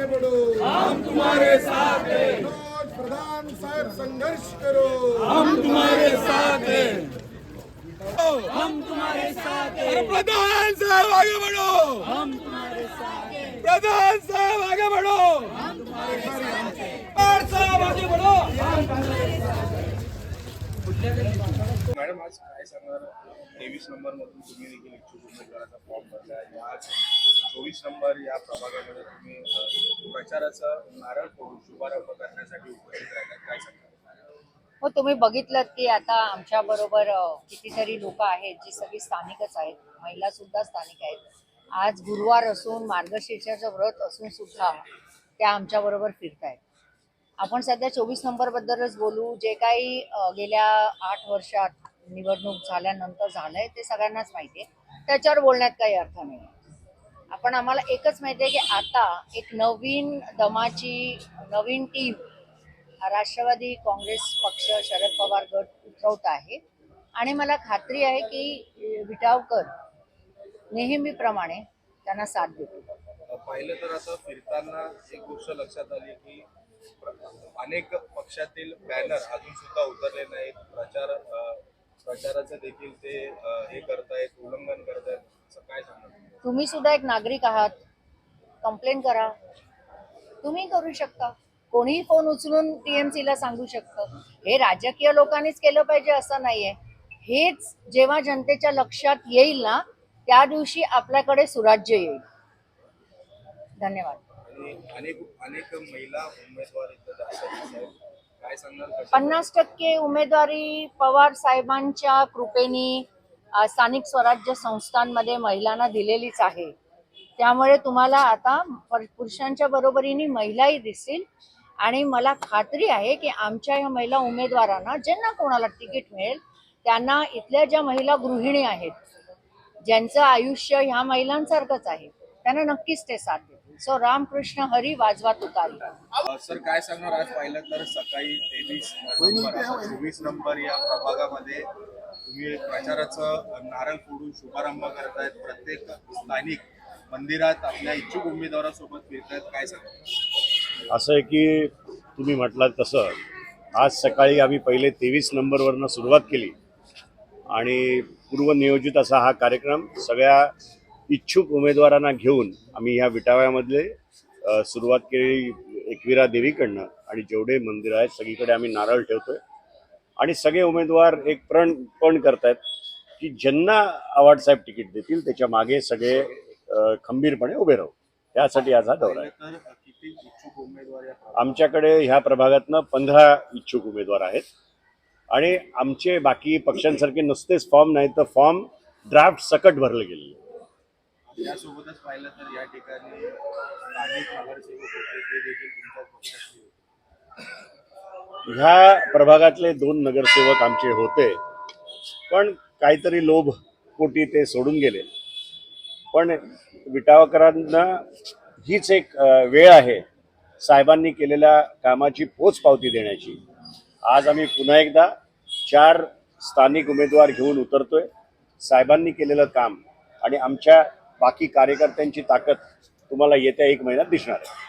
आगे बढ़ो, हम तुम्हारे साथ हैं, मनोज प्रधान साहब संघर्ष करो, हम तुम्हारे साथ हैं, हम तुम्हारे साथ हैं, प्रधान साहब आगे बढ़ो, हम तुम्हारे साथ हैं, प्रधान साहब आगे बढ़ो, हम तुम्हारे साथ हैं, प्रधान साहब आगे बढ़ो। मॅडम आज काय सांगणार 23 नंबर मधून तुम्ही देखील इच्छुक उमेदवाराचा फॉर्म भरला आहे आज 24 नंबर या प्रभागामध्ये तुम्ही प्रचाराचा नारळ फोडून शुभारंभ करण्यासाठी उपस्थित राहिलात काय सांगणार हो तुम्ही बघितलं की आता आमच्या बरोबर कितीतरी लोक आहेत जी सगळी स्थानिकच आहेत महिला सुद्धा स्थानिक आहेत आज गुरुवार असून मार्गशीर्षाचं व्रत असून सुद्धा त्या आमच्या बरोबर फिरतायत आपण सध्या 24 नंबर बद्दलच बोलू जे काही गेल्या 8 वर्षात निवडणूक झाल्यानंतर झालंय ते सगळ्यांनाच माहिती आहे त्याच्यावर बोलण्यात काही अर्थ नाही आपण आम्हाला एकच माहिती आहे की आता एक नवीन दमाची नवीन टीम राष्ट्रवादी काँग्रेस पक्ष शरद पवार गट उतरवत आहे आणि मला खात्री आहे की विटावकर नेहमीप्रमाणे त्यांना साथ देतील पाहिलं तर आता फिरताना एक गोष्ट लक्षात आली की अनेक पक्षातील बॅनर अजून सुद्धा उतरले नाहीत प्रचाराचं देखील ते हे करतायत उल्लंघन करतायत असं काय सांगणार तुम्ही सुद्धा एक नागरिक आहात कंप्लेंट करा तुम्ही करू शकता कोणीही फोन उचलून TMC ला सांगू शकतं हे राजकीय लोकांनीच केलं पाहिजे असं नाहीये हेच जेव्हा जनतेच्या लक्षात येईल ना त्या दिवशी आपल्याकडे सुराज्य येईल धन्यवाद अनेक महिला उमेदवार इथं दाखल आहेत काय सांगणार 50% उमेदवारी पवार साहेबांच्या कृपेने स्थानिक स्वराज्य संस्थांमध्ये महिलांना दिलेलीच आहे त्यामुळे तुम्हाला आता पुरुषांच्या बरोबरीने महिलाही दिसतील आणि मला खात्री आहे की आमच्या या महिला उमेदवारांना ज्यांना कोणाला तिकीट मिळेल त्यांना इथल्या ज्या महिला गृहिणी आहेत ज्यांचं आयुष्य ह्या महिलांसारखंच आहे त्यांना नक्कीच ते साथ देतील सो रामकृष्ण हरी वाजवा तुकारी सर काय सांगणार आज पाहिलं तर सकाळी 23 नंबर या प्रभागामध्ये तुम्ही प्रचाराचं नारळ फोडून शुभारंभ करतायत प्रत्येक स्थानिक मंदिरात आपल्या इच्छुक उमेदवारासोबत फिरतायत काय सांगणार असं आहे की तुम्ही म्हटलात तसं आज सकाळी आम्ही पहिले 23 नंबरवरनं सुरुवात केली आणि पूर्वनियोजित असा हा कार्यक्रम सगळ्या इच्छुक उमेदवारांना घेऊन आम्ही ह्या विटाव्यामधले सुरुवात केली एकविरा देवीकडनं आणि जेवढे मंदिर आहेत सगळीकडे आम्ही नारळ ठेवतोय आणि सगळे उमेदवार एक पण करतायत की ज्यांना आव्हाडसाहेब तिकीट देतील त्याच्या मागे सगळे खंबीरपणे उभे राहू त्यासाठी आज हा दौरा आहे आमच्याकडे ह्या प्रभागातनं 15 इच्छुक उमेदवार आहेत आणि आमचे बाकी पक्षांसारखे नुसतेच फॉर्म नाही तर फॉर्म ड्राफ्ट सकट भरले गेले यासोबतच पाहिलं तर या ठिकाणी स्थानिक नगरसेवक होते ते देखील तुमच्या पक्षाचे ह्या प्रभागातले 2 नगरसेवक आमचे होते पण काहीतरी लोभ पोटी ते सोडून गेले पण विटावकरांना हीच एक वेळ आहे साहेबांनी केलेल्या कामाची पोचपावती देण्याची आज आम्ही पुन्हा एकदा 4 स्थानिक उमेदवार घेऊन उतरतोय साहेबांनी केलेलं काम आणि आमच्या बाकी कार्यकर्त्यांची ताकद तुम्हाला येत्या 1 महिन्यात दिसणार आहे